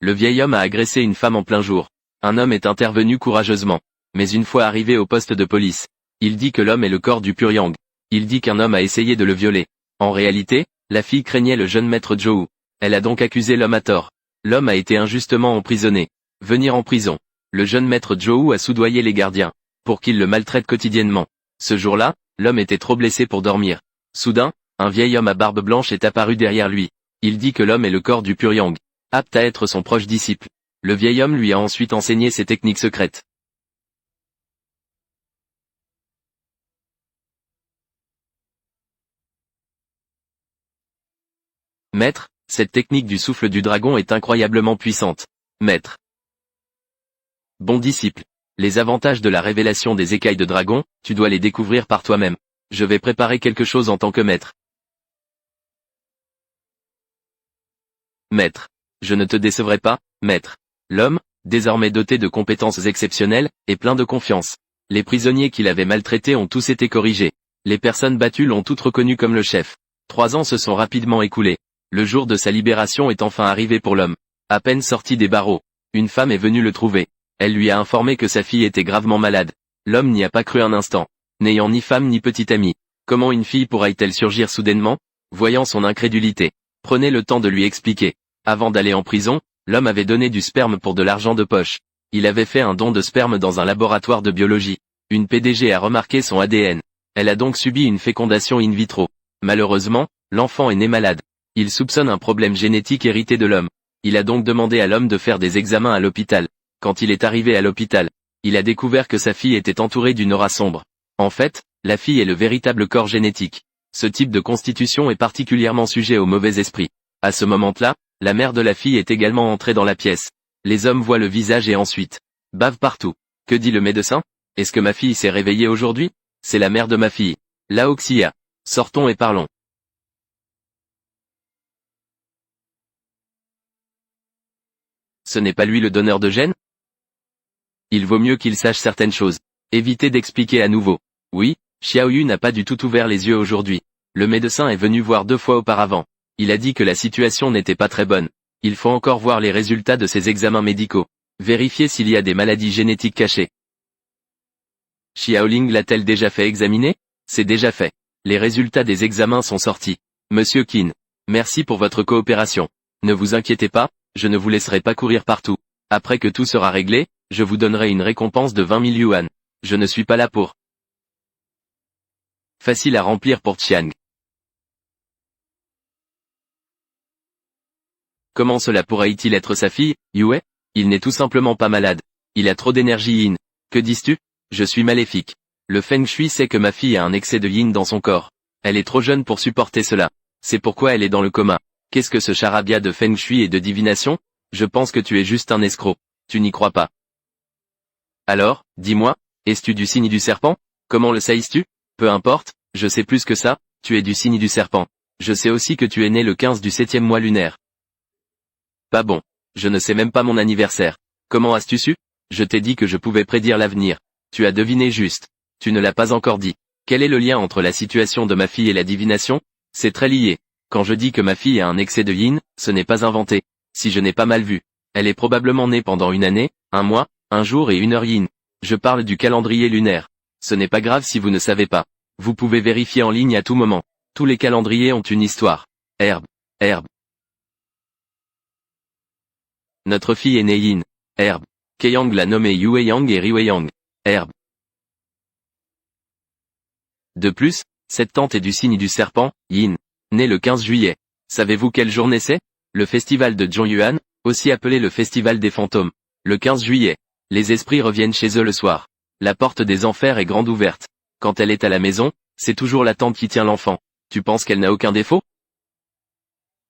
Le vieil homme a agressé une femme en plein jour. Un homme est intervenu courageusement. Mais une fois arrivé au poste de police, il dit que l'homme est le corps du Pyongyang. Il dit qu'un homme a essayé de le violer. En réalité, la fille craignait le jeune maître Joe. Elle a donc accusé l'homme à tort. L'homme a été injustement emprisonné. Venir en prison. Le jeune maître Joe a soudoyé les gardiens, pour qu'ils le maltraitent quotidiennement. Ce jour-là, l'homme était trop blessé pour dormir. Soudain, un vieil homme à barbe blanche est apparu derrière lui. Il dit que l'homme est le corps du Pyongyang, apte à être son proche disciple. Le vieil homme lui a ensuite enseigné ses techniques secrètes. Maître, cette technique du souffle du dragon est incroyablement puissante. Maître. Bon disciple. Les avantages de la révélation des écailles de dragon, tu dois les découvrir par toi-même. Je vais préparer quelque chose en tant que maître. Maître. Je ne te décevrai pas, maître. L'homme, désormais doté de compétences exceptionnelles, est plein de confiance. Les prisonniers qu'il avait maltraités ont tous été corrigés. Les personnes battues l'ont toutes reconnu comme le chef. 3 ans se sont rapidement écoulés. Le jour de sa libération est enfin arrivé pour l'homme. À peine sorti des barreaux, une femme est venue le trouver. Elle lui a informé que sa fille était gravement malade. L'homme n'y a pas cru un instant. N'ayant ni femme ni petite amie, comment une fille pourra-t-elle surgir soudainement? Voyant son incrédulité, prenez le temps de lui expliquer. Avant d'aller en prison, l'homme avait donné du sperme pour de l'argent de poche. Il avait fait un don de sperme dans un laboratoire de biologie. Une PDG a remarqué son ADN. Elle a donc subi une fécondation in vitro. Malheureusement, l'enfant est né malade. Il soupçonne un problème génétique hérité de l'homme. Il a donc demandé à l'homme de faire des examens à l'hôpital. Quand il est arrivé à l'hôpital, il a découvert que sa fille était entourée d'une aura sombre. En fait, la fille est le véritable corps génétique. Ce type de constitution est particulièrement sujet au mauvais esprit. À ce moment-là, la mère de la fille est également entrée dans la pièce. Les hommes voient le visage et ensuite bavent partout. Que dit le médecin? Est-ce que ma fille s'est réveillée aujourd'hui? C'est la mère de ma fille. Laoxia. Sortons et parlons. Ce n'est pas lui le donneur de gènes? Il vaut mieux qu'il sache certaines choses. Évitez d'expliquer à nouveau. Oui, Xiaoyu n'a pas du tout ouvert les yeux aujourd'hui. Le médecin est venu voir 2 fois auparavant. Il a dit que la situation n'était pas très bonne. Il faut encore voir les résultats de ses examens médicaux. Vérifier s'il y a des maladies génétiques cachées. Xiaoling l'a-t-elle déjà fait examiner? C'est déjà fait. Les résultats des examens sont sortis. Monsieur Qin, merci pour votre coopération. Ne vous inquiétez pas, je ne vous laisserai pas courir partout. Après que tout sera réglé, je vous donnerai une récompense de 20 000 yuan. Je ne suis pas là pour. Facile à remplir pour Chiang. Comment cela pourrait-il être sa fille, Yue? Il n'est tout simplement pas malade. Il a trop d'énergie yin. Que dis-tu? Je suis maléfique. Le Feng Shui sait que ma fille a un excès de yin dans son corps. Elle est trop jeune pour supporter cela. C'est pourquoi elle est dans le coma. Qu'est-ce que ce charabia de Feng Shui et de divination? Je pense que tu es juste un escroc. Tu n'y crois pas. Alors, dis-moi, es-tu du signe du serpent? Comment le sais-tu? Peu importe, je sais plus que ça, tu es du signe du serpent. Je sais aussi que tu es né le 15 du 7e mois lunaire. Pas bon. Je ne sais même pas mon anniversaire. Comment as-tu su? Je t'ai dit que je pouvais prédire l'avenir. Tu as deviné juste. Tu ne l'as pas encore dit. Quel est le lien entre la situation de ma fille et la divination? C'est très lié. Quand je dis que ma fille a un excès de yin, ce n'est pas inventé. Si je n'ai pas mal vu. Elle est probablement née pendant une année, un mois, un jour et 1 heure yin. Je parle du calendrier lunaire. Ce n'est pas grave si vous ne savez pas. Vous pouvez vérifier en ligne à tout moment. Tous les calendriers ont une histoire. Herbe. Herbe. Notre fille est née yin. Herbe. Keiyang l'a nommée Yueyang et Riweyang. Herbe. De plus, cette tante est du signe du serpent, yin. Née le 15 juillet. Savez-vous quelle journée c'est? Le festival de Zhongyuan, aussi appelé le festival des fantômes. Le 15 juillet. Les esprits reviennent chez eux le soir. La porte des enfers est grande ouverte. Quand elle est à la maison, c'est toujours la tante qui tient l'enfant. Tu penses qu'elle n'a aucun défaut?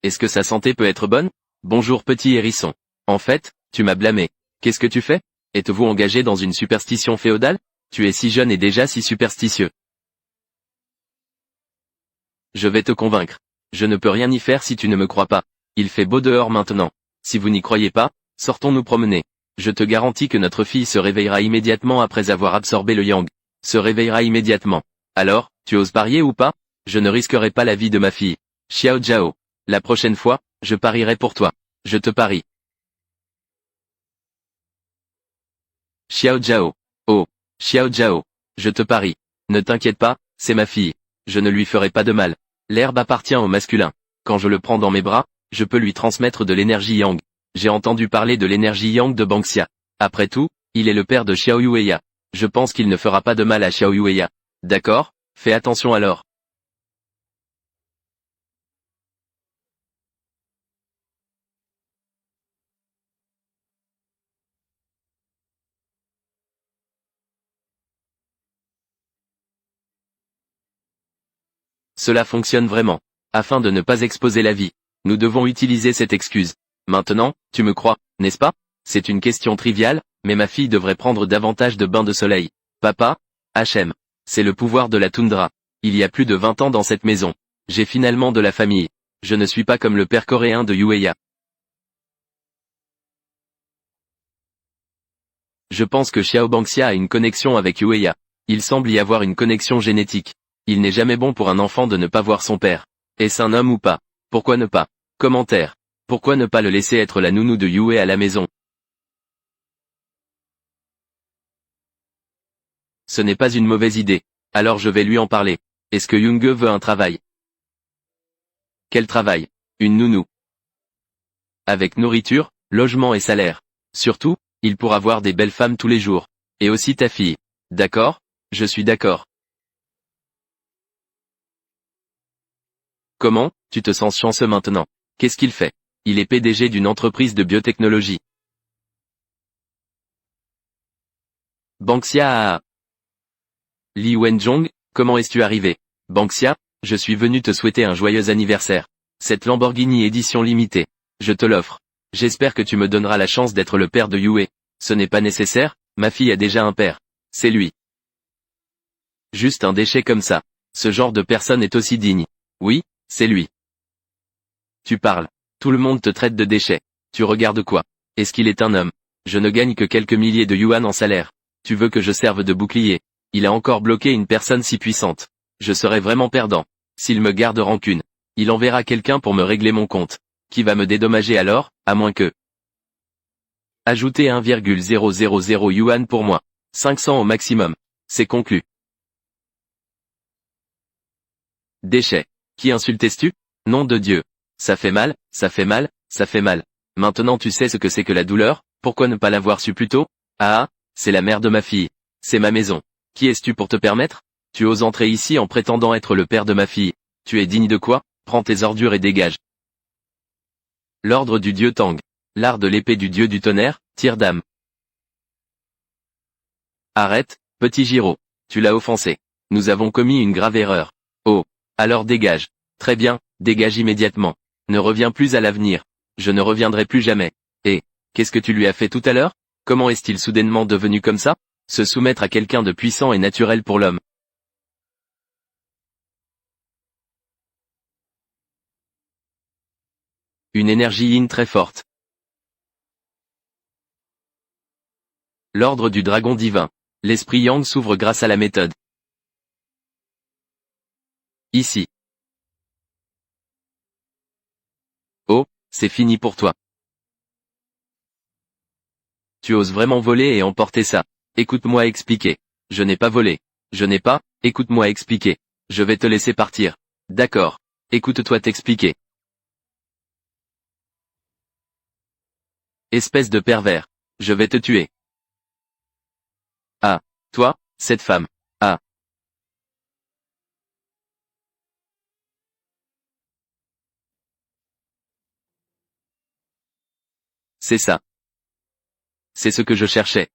Est-ce que sa santé peut être bonne? Bonjour petit hérisson. En fait, tu m'as blâmé. Qu'est-ce que tu fais? Êtes-vous engagé dans une superstition féodale? Tu es si jeune et déjà si superstitieux. Je vais te convaincre. Je ne peux rien y faire si tu ne me crois pas. Il fait beau dehors maintenant. Si vous n'y croyez pas, sortons nous promener. Je te garantis que notre fille se réveillera immédiatement après avoir absorbé le yang. Se réveillera immédiatement. Alors, tu oses parier ou pas? Je ne risquerai pas la vie de ma fille. Xiao Jiao. La prochaine fois, je parierai pour toi. Je te parie. Xiao Jiao. Oh, Xiao Jiao. Je te parie. Ne t'inquiète pas, c'est ma fille. Je ne lui ferai pas de mal. L'herbe appartient au masculin. Quand je le prends dans mes bras, je peux lui transmettre de l'énergie yang. J'ai entendu parler de l'énergie yang de Bangxia. Après tout, il est le père de Xiao Yueya. Je pense qu'il ne fera pas de mal à Xiao Yueya. D'accord? Fais attention alors. Cela fonctionne vraiment. Afin de ne pas exposer la vie, nous devons utiliser cette excuse. Maintenant, tu me crois, n'est-ce pas? C'est une question triviale, mais ma fille devrait prendre davantage de bains de soleil. Papa? HM. C'est le pouvoir de la toundra. Il y a plus de 20 ans dans cette maison. J'ai finalement de la famille. Je ne suis pas comme le père coréen de Yueya. Je pense que Xiao Bangxia a une connexion avec Yueya. Il semble y avoir une connexion génétique. Il n'est jamais bon pour un enfant de ne pas voir son père. Est-ce un homme ou pas? Pourquoi ne pas? Commentaire. Pourquoi ne pas le laisser être la nounou de Yue à la maison? Ce n'est pas une mauvaise idée. Alors je vais lui en parler. Est-ce que Yoongue veut un travail? Quel travail? Une nounou. Avec nourriture, logement et salaire. Surtout, il pourra voir des belles femmes tous les jours. Et aussi ta fille. D'accord? Je suis d'accord. Comment? Tu te sens chanceux maintenant. Qu'est-ce qu'il fait? Il est PDG d'une entreprise de biotechnologie. Bangxia. Li Wenjong, comment es-tu arrivé? Bangxia, je suis venu te souhaiter un joyeux anniversaire. Cette Lamborghini édition limitée. Je te l'offre. J'espère que tu me donneras la chance d'être le père de Yue. Ce n'est pas nécessaire, ma fille a déjà un père. C'est lui. Juste un déchet comme ça. Ce genre de personne est aussi digne. Oui, c'est lui. Tu parles. Tout le monde te traite de déchet. Tu regardes quoi? Est-ce qu'il est un homme? Je ne gagne que quelques milliers de yuan en salaire. Tu veux que je serve de bouclier? Il a encore bloqué une personne si puissante. Je serais vraiment perdant. S'il me garde rancune, il enverra quelqu'un pour me régler mon compte. Qui va me dédommager alors, à moins que... Ajoutez 1,000 yuan pour moi. 500 au maximum. C'est conclu. Déchet. Qui insultes-tu? Nom de Dieu. Ça fait mal, ça fait mal, ça fait mal. Maintenant tu sais ce que c'est que la douleur, pourquoi ne pas l'avoir su plus tôt? Ah, c'est la mère de ma fille. C'est ma maison. Qui es-tu pour te permettre? Tu oses entrer ici en prétendant être le père de ma fille. Tu es digne de quoi? Prends tes ordures et dégage. L'ordre du dieu Tang. L'art de l'épée du dieu du tonnerre, tire d'âme. Arrête, petit Giraud. Tu l'as offensé. Nous avons commis une grave erreur. Oh. Alors dégage. Très bien, dégage immédiatement. Ne reviens plus à l'avenir. Je ne reviendrai plus jamais. Et, qu'est-ce que tu lui as fait tout à l'heure? Comment est-il soudainement devenu comme ça? Se soumettre à quelqu'un de puissant est naturel pour l'homme. Une énergie yin très forte. L'ordre du dragon divin. L'esprit yang s'ouvre grâce à la méthode. Ici. Oh, c'est fini pour toi. Tu oses vraiment voler et emporter ça. Écoute-moi expliquer. Je n'ai pas volé. Je n'ai pas, écoute-moi expliquer. Je vais te laisser partir. D'accord. Écoute-toi t'expliquer. Espèce de pervers. Je vais te tuer. Ah. Toi, cette femme. Ah. C'est ça. C'est ce que je cherchais.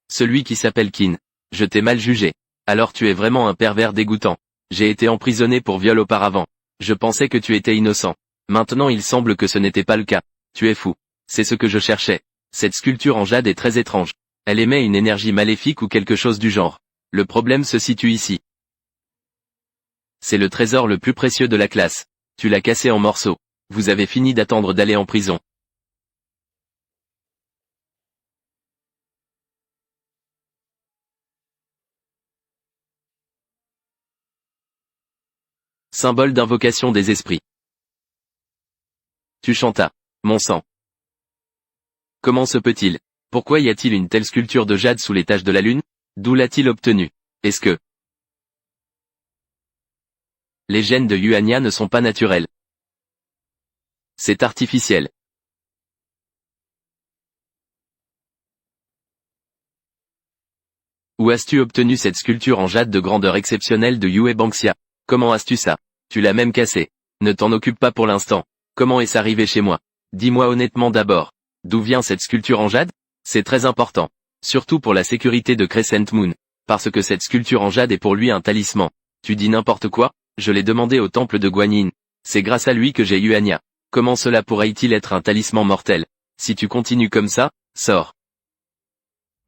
Celui qui s'appelle Kin. Je t'ai mal jugé. Alors tu es vraiment un pervers dégoûtant. J'ai été emprisonné pour viol auparavant. Je pensais que tu étais innocent. Maintenant il semble que ce n'était pas le cas. Tu es fou. C'est ce que je cherchais. Cette sculpture en jade est très étrange. Elle émet une énergie maléfique ou quelque chose du genre. Le problème se situe ici. C'est le trésor le plus précieux de la classe. Tu l'as cassé en morceaux. Vous avez fini d'attendre d'aller en prison. Symbole d'invocation des esprits. Tu chantas. Mon sang. Comment se peut-il? Pourquoi y a-t-il une telle sculpture de jade sous les taches de la lune? D'où l'a-t-il obtenue? Est-ce que les gènes de Yuanya ne sont pas naturels? C'est artificiel. Où as-tu obtenu cette sculpture en jade de grandeur exceptionnelle de Yue Banksia? Comment as-tu ça? Tu l'as même cassé. Ne t'en occupe pas pour l'instant. Comment est-ce arrivé chez moi? Dis-moi honnêtement d'abord. D'où vient cette sculpture en jade? C'est très important. Surtout pour la sécurité de Crescent Moon. Parce que cette sculpture en jade est pour lui un talisman. Tu dis n'importe quoi? Je l'ai demandé au temple de Guanyin. C'est grâce à lui que j'ai Yuanya. Comment cela pourrait-il être un talisman mortel? Si tu continues comme ça, sors.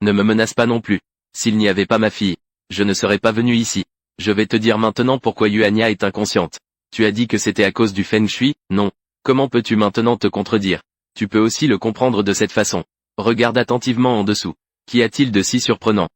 Ne me menace pas non plus. S'il n'y avait pas ma fille, je ne serais pas venu ici. Je vais te dire maintenant pourquoi Yuanya est inconsciente. Tu as dit que c'était à cause du Feng Shui, non. Comment peux-tu maintenant te contredire? Tu peux aussi le comprendre de cette façon. Regarde attentivement en dessous. Qu'y a-t-il de si surprenant?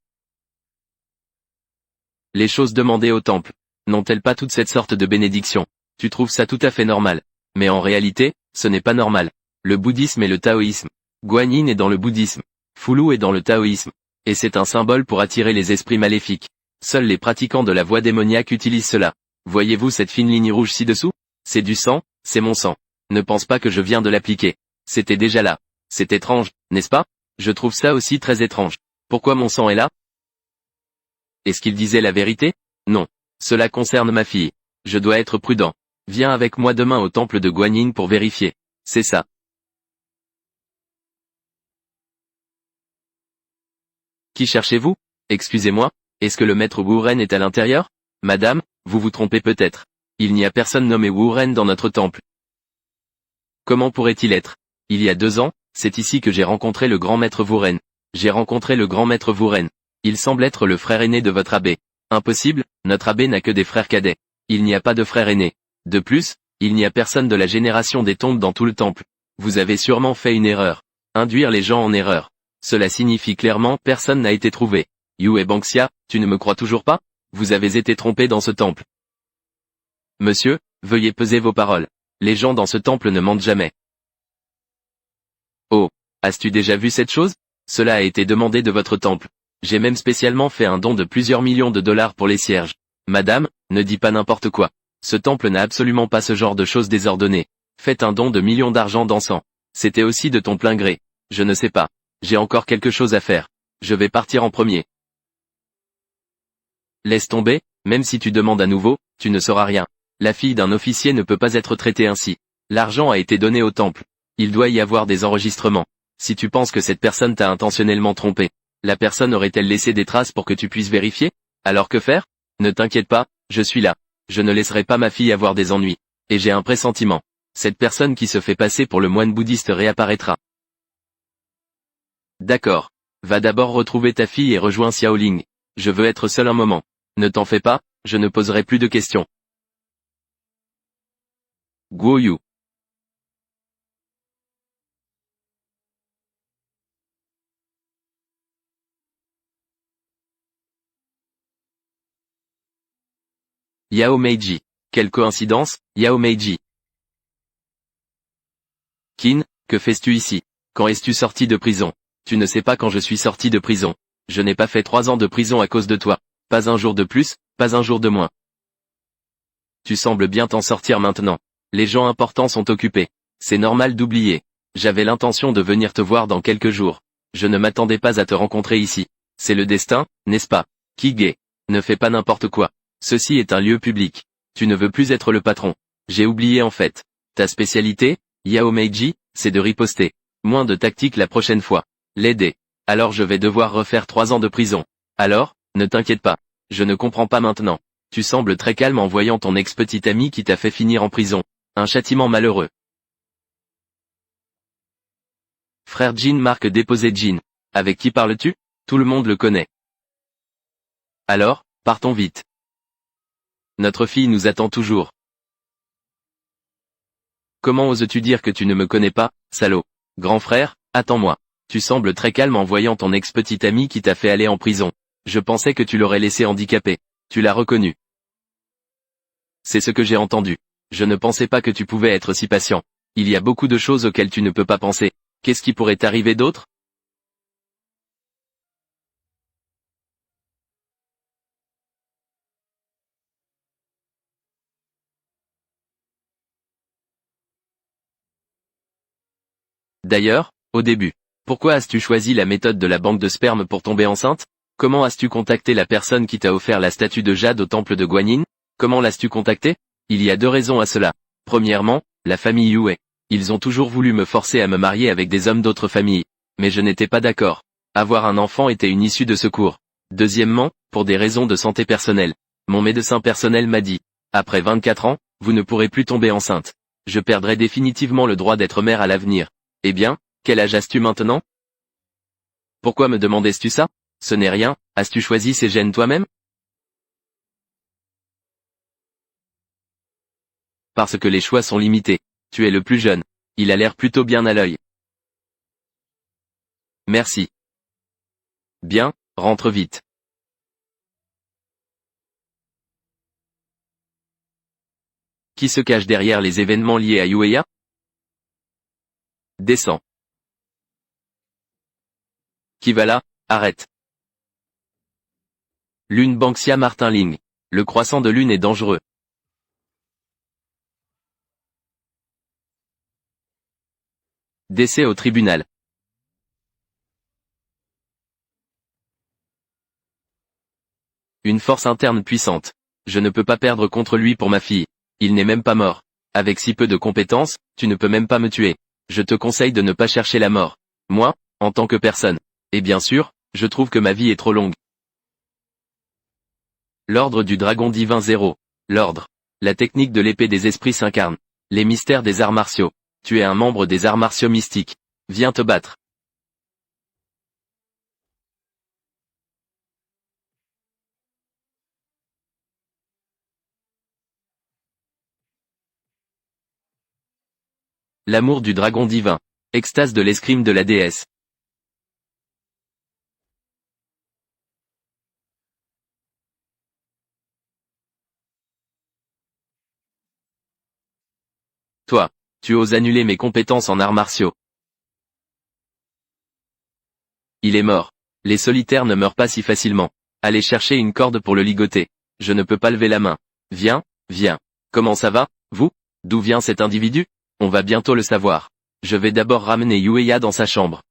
Les choses demandées au temple, n'ont-elles pas toute cette sorte de bénédiction? Tu trouves ça tout à fait normal. Mais en réalité, ce n'est pas normal. Le bouddhisme et le taoïsme. Guanyin est dans le bouddhisme. Fulu est dans le taoïsme. Et c'est un symbole pour attirer les esprits maléfiques. Seuls les pratiquants de la voie démoniaque utilisent cela. Voyez-vous cette fine ligne rouge ci-dessous? C'est du sang, c'est mon sang. Ne pense pas que je viens de l'appliquer. C'était déjà là. C'est étrange, n'est-ce pas? Je trouve ça aussi très étrange. Pourquoi mon sang est là? Est-ce qu'il disait la vérité? Non. Cela concerne ma fille. Je dois être prudent. Viens avec moi demain au temple de Guanyin pour vérifier. C'est ça. Qui cherchez-vous? Excusez-moi, est-ce que le maître Wu Ren est à l'intérieur? Madame, vous vous trompez peut-être. Il n'y a personne nommé Wu Ren dans notre temple. Comment pourrait-il être? Il y a 2 ans, c'est ici que j'ai rencontré le grand maître Wu Ren. J'ai rencontré le grand maître Wu Ren. Il semble être le frère aîné de votre abbé. Impossible, notre abbé n'a que des frères cadets. Il n'y a pas de frère aîné. De plus, il n'y a personne de la génération des tombes dans tout le temple. Vous avez sûrement fait une erreur. Induire les gens en erreur. Cela signifie clairement personne n'a été trouvé. Yue Banksia, tu ne me crois toujours pas? Vous avez été trompé dans ce temple. Monsieur, veuillez peser vos paroles. Les gens dans ce temple ne mentent jamais. Oh, as-tu déjà vu cette chose? Cela a été demandé de votre temple. J'ai même spécialement fait un don de plusieurs millions de dollars pour les cierges. Madame, ne dis pas n'importe quoi. Ce temple n'a absolument pas ce genre de choses désordonnées. Faites un don de millions d'argent d'encens. C'était aussi de ton plein gré. Je ne sais pas. J'ai encore quelque chose à faire. Je vais partir en premier. Laisse tomber, même si tu demandes à nouveau, tu ne sauras rien. La fille d'un officier ne peut pas être traitée ainsi. L'argent a été donné au temple. Il doit y avoir des enregistrements. Si tu penses que cette personne t'a intentionnellement trompé, la personne aurait-elle laissé des traces pour que tu puisses vérifier? Alors que faire? Ne t'inquiète pas, je suis là. Je ne laisserai pas ma fille avoir des ennuis. Et j'ai un pressentiment. Cette personne qui se fait passer pour le moine bouddhiste réapparaîtra. D'accord. Va d'abord retrouver ta fille et rejoins Xiaoling. Je veux être seul un moment. Ne t'en fais pas, je ne poserai plus de questions. Guo Yu. Yao Meiji. Quelle coïncidence, Yao Meiji. Qin, que fais-tu ici? Quand es-tu sorti de prison? Tu ne sais pas quand je suis sorti de prison. Je n'ai pas fait 3 ans de prison à cause de toi. Pas un jour de plus, pas un jour de moins. Tu sembles bien t'en sortir maintenant. Les gens importants sont occupés. C'est normal d'oublier. J'avais l'intention de venir te voir dans quelques jours. Je ne m'attendais pas à te rencontrer ici. C'est le destin, n'est-ce pas? Kige. Ne fais pas n'importe quoi. Ceci est un lieu public. Tu ne veux plus être le patron. J'ai oublié en fait. Ta spécialité, Yao Meiji, c'est de riposter. Moins de tactique la prochaine fois. L'aider. Alors je vais devoir refaire 3 ans de prison. Alors, ne t'inquiète pas. Je ne comprends pas maintenant. Tu sembles très calme en voyant ton ex-petit ami qui t'a fait finir en prison. Un châtiment malheureux. Frère Jin marque déposé Jin. Avec qui parles-tu? Tout le monde le connaît. Alors, partons vite. Notre fille nous attend toujours. Comment oses-tu dire que tu ne me connais pas, salaud? Grand frère, attends-moi. Tu sembles très calme en voyant ton ex-petit ami qui t'a fait aller en prison. Je pensais que tu l'aurais laissé handicapé. Tu l'as reconnu. C'est ce que j'ai entendu. Je ne pensais pas que tu pouvais être si patient. Il y a beaucoup de choses auxquelles tu ne peux pas penser. Qu'est-ce qui pourrait t'arriver d'autre? D'ailleurs, au début, pourquoi as-tu choisi la méthode de la banque de sperme pour tomber enceinte? Comment as-tu contacté la personne qui t'a offert la statue de jade au temple de Guanyin? Comment l'as-tu contacté? Il y a 2 raisons à cela. Premièrement, la famille Yue. Ils ont toujours voulu me forcer à me marier avec des hommes d'autres familles. Mais je n'étais pas d'accord. Avoir un enfant était une issue de secours. Deuxièmement, pour des raisons de santé personnelle. Mon médecin personnel m'a dit, après 24 ans, vous ne pourrez plus tomber enceinte. Je perdrai définitivement le droit d'être mère à l'avenir. Eh bien, quel âge as-tu maintenant? Pourquoi me demandes-tu ça? Ce n'est rien, as-tu choisi ces gènes toi-même? Parce que les choix sont limités. Tu es le plus jeune. Il a l'air plutôt bien à l'œil. Merci. Bien, rentre vite. Qui se cache derrière les événements liés à Yueya? Descends. Qui va là? Arrête. Lune Banksia Martinling. Le croissant de lune est dangereux. Décès au tribunal. Une force interne puissante. Je ne peux pas perdre contre lui pour ma fille. Il n'est même pas mort. Avec si peu de compétences, tu ne peux même pas me tuer. Je te conseille de ne pas chercher la mort. Moi, en tant que personne. Et bien sûr, je trouve que ma vie est trop longue. L'ordre du dragon divin 0. L'ordre. La technique de l'épée des esprits s'incarne. Les mystères des arts martiaux. Tu es un membre des arts martiaux mystiques. Viens te battre. L'amour du dragon divin. Extase de l'escrime de la déesse. Toi, tu oses annuler mes compétences en arts martiaux. Il est mort. Les solitaires ne meurent pas si facilement. Allez chercher une corde pour le ligoter. Je ne peux pas lever la main. Viens, viens. Comment ça va, vous? D'où vient cet individu? On va bientôt le savoir. Je vais d'abord ramener Yueya dans sa chambre.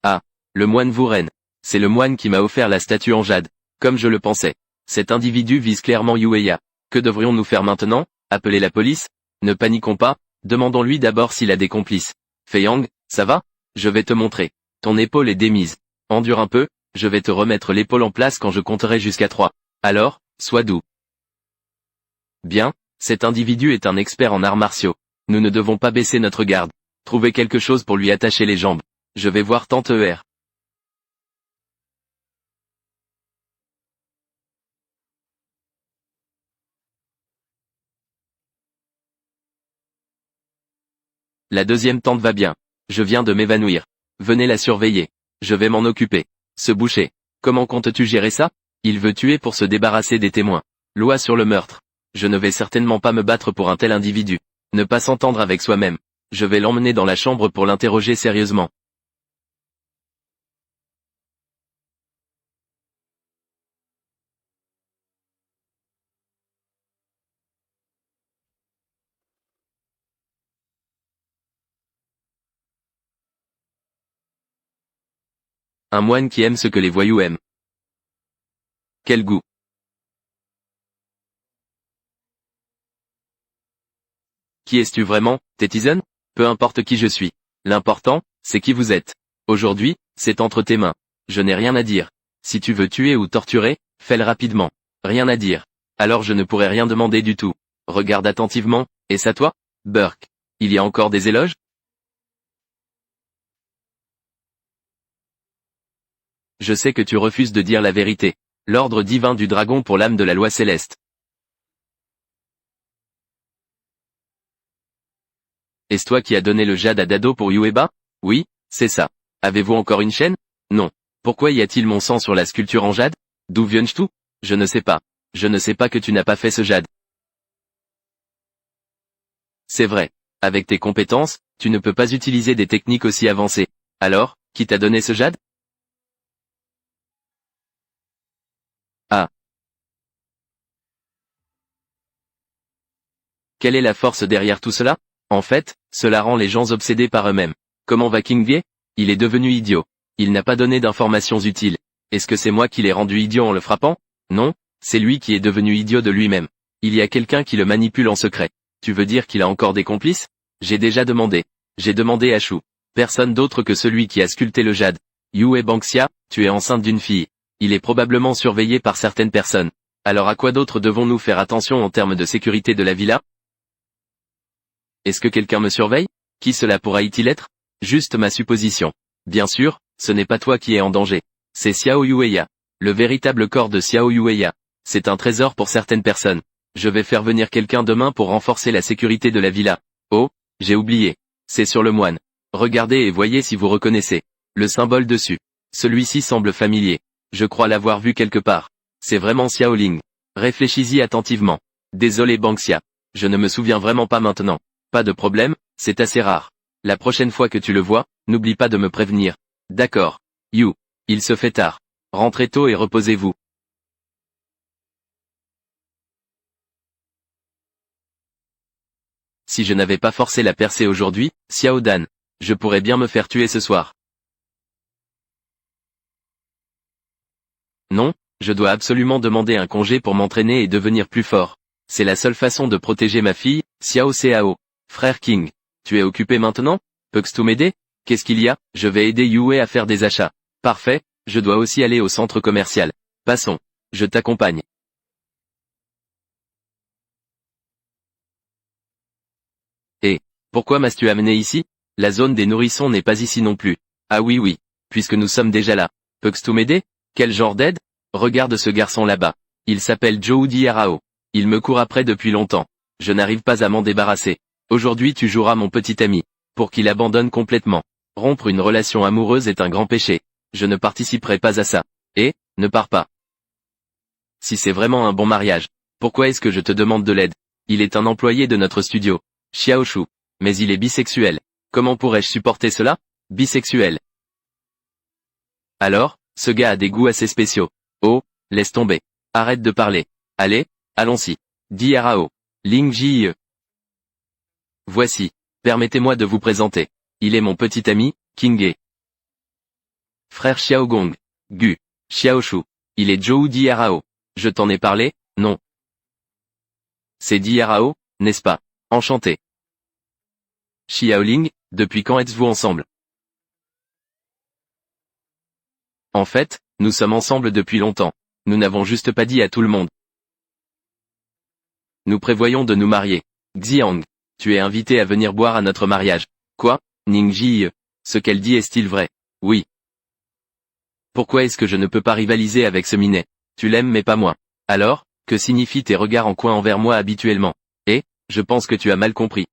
Ah, le moine Vuren. C'est le moine qui m'a offert la statue en jade. Comme je le pensais. Cet individu vise clairement Yueya. Que devrions-nous faire maintenant? Appeler la police? Ne paniquons pas, demandons-lui d'abord s'il a des complices. Fei-Yang, ça va? Je vais te montrer. Ton épaule est démise. Endure un peu, je vais te remettre l'épaule en place quand je compterai jusqu'à 3. Alors, sois doux. Bien, cet individu est un expert en arts martiaux. Nous ne devons pas baisser notre garde. Trouvez quelque chose pour lui attacher les jambes. Je vais voir Tante Er. La deuxième tante va bien. Je viens de m'évanouir. Venez la surveiller. Je vais m'en occuper. Ce boucher. Comment comptes-tu gérer ça? Il veut tuer pour se débarrasser des témoins. Loi sur le meurtre. Je ne vais certainement pas me battre pour un tel individu. Ne pas s'entendre avec soi-même. Je vais l'emmener dans la chambre pour l'interroger sérieusement. Un moine qui aime ce que les voyous aiment. Quel goût. Qui es-tu vraiment, Tétison? Peu importe qui je suis. L'important, c'est qui vous êtes. Aujourd'hui, c'est entre tes mains. Je n'ai rien à dire. Si tu veux tuer ou torturer, fais-le rapidement. Rien à dire. Alors je ne pourrai rien demander du tout. Regarde attentivement, et ça toi? Burke. Il y a encore des éloges? Je sais que tu refuses de dire la vérité. L'ordre divin du dragon pour l'âme de la loi céleste. Est-ce toi qui as donné le jade à Dado pour Yueba? Oui, c'est ça. Avez-vous encore une chaîne? Non. Pourquoi y a-t-il mon sang sur la sculpture en jade? D'où viens-tu? Je ne sais pas. Je ne sais pas que tu n'as pas fait ce jade. C'est vrai. Avec tes compétences, tu ne peux pas utiliser des techniques aussi avancées. Alors, qui t'a donné ce jade? Ah. Quelle est la force derrière tout cela? En fait, cela rend les gens obsédés par eux-mêmes. Comment va King Vie? Il est devenu idiot. Il n'a pas donné d'informations utiles. Est-ce que c'est moi qui l'ai rendu idiot en le frappant? Non, c'est lui qui est devenu idiot de lui-même. Il y a quelqu'un qui le manipule en secret. Tu veux dire qu'il a encore des complices? J'ai déjà demandé. J'ai demandé à Shu. Personne d'autre que celui qui a sculpté le jade. Yue Banksia, tu es enceinte d'une fille. Il est probablement surveillé par certaines personnes. Alors à quoi d'autre devons-nous faire attention en termes de sécurité de la villa? Est-ce que quelqu'un me surveille? Qui cela pourra-t-il être? Juste ma supposition. Bien sûr, ce n'est pas toi qui es en danger. C'est Xiao Yueya. Le véritable corps de Xiao Yueya. C'est un trésor pour certaines personnes. Je vais faire venir quelqu'un demain pour renforcer la sécurité de la villa. Oh, j'ai oublié. C'est sur le moine. Regardez et voyez si vous reconnaissez. Le symbole dessus. Celui-ci semble familier. Je crois l'avoir vu quelque part. C'est vraiment Xiao Ling. Réfléchis-y attentivement. Désolé Banksia. Je ne me souviens vraiment pas maintenant. Pas de problème, c'est assez rare. La prochaine fois que tu le vois, n'oublie pas de me prévenir. D'accord. You. Il se fait tard. Rentrez tôt et reposez-vous. Si je n'avais pas forcé la percée aujourd'hui, Xiao Dan, je pourrais bien me faire tuer ce soir. Non, je dois absolument demander un congé pour m'entraîner et devenir plus fort. C'est la seule façon de protéger ma fille, Xiao Cao. Frère King, tu es occupé maintenant? Peux-tu m'aider? Qu'est-ce qu'il y a? Je vais aider Yue à faire des achats. Parfait, je dois aussi aller au centre commercial. Passons. Je t'accompagne. Et, pourquoi m'as-tu amené ici? La zone des nourrissons n'est pas ici non plus. Ah oui, puisque nous sommes déjà là. Peux-tu m'aider? Quel genre d'aide? Regarde ce garçon là-bas. Il s'appelle Joe Diarao. Il me court après depuis longtemps. Je n'arrive pas à m'en débarrasser. Aujourd'hui tu joueras mon petit ami. Pour qu'il abandonne complètement. Rompre une relation amoureuse est un grand péché. Je ne participerai pas à ça. Et, ne pars pas. Si c'est vraiment un bon mariage, pourquoi est-ce que je te demande de l'aide? Il est un employé de notre studio. Xiaoshu. Mais il est bisexuel. Comment pourrais-je supporter cela? Bisexuel. Alors, ce gars a des goûts assez spéciaux. Oh, laisse tomber. Arrête de parler. Allez, allons-y. Dis Arao. Ling Jie. Voici. Permettez-moi de vous présenter. Il est mon petit ami, King. Frère Xiaogong. Gu. Xiaoshu. Il est Zhou Diarao. Je t'en ai parlé? Non. C'est Diarao, n'est-ce pas? Enchanté. Xiaoling, depuis quand êtes-vous ensemble? En fait, nous sommes ensemble depuis longtemps. Nous n'avons juste pas dit à tout le monde. Nous prévoyons de nous marier. Xiang, tu es invité à venir boire à notre mariage. Quoi? Ningji, ce qu'elle dit est-il vrai? Oui. Pourquoi est-ce que je ne peux pas rivaliser avec ce minet? Tu l'aimes mais pas moi. Alors, que signifient tes regards en coin envers moi habituellement? Eh, je pense que tu as mal compris.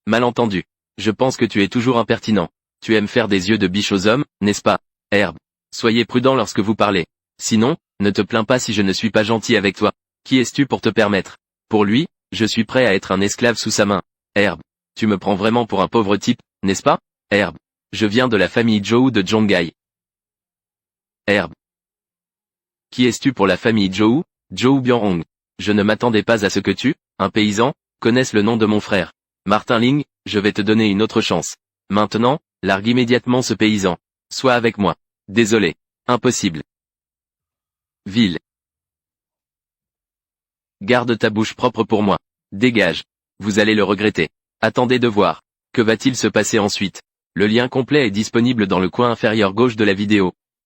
Malentendu. Je pense que tu es toujours impertinent. Tu aimes faire des yeux de biche aux hommes, n'est-ce pas? Herbe. Soyez prudent lorsque vous parlez. Sinon, ne te plains pas si je ne suis pas gentil avec toi. Qui es-tu pour te permettre? Pour lui, je suis prêt à être un esclave sous sa main. Herbe. Tu me prends vraiment pour un pauvre type, n'est-ce pas? Herbe. Je viens de la famille Zhou de Zhongai. Herbe. Qui es-tu pour la famille Zhou? Zhou Bianrong. Je ne m'attendais pas à ce que tu, un paysan, connaisses le nom de mon frère. Martin Ling, je vais te donner une autre chance. Maintenant, largue immédiatement ce paysan. Sois avec moi. Désolé. Impossible. Ville. Garde ta bouche propre pour moi. Dégage. Vous allez le regretter. Attendez de voir. Que va-t-il se passer ensuite? Le lien complet est disponible dans le coin inférieur gauche de la vidéo.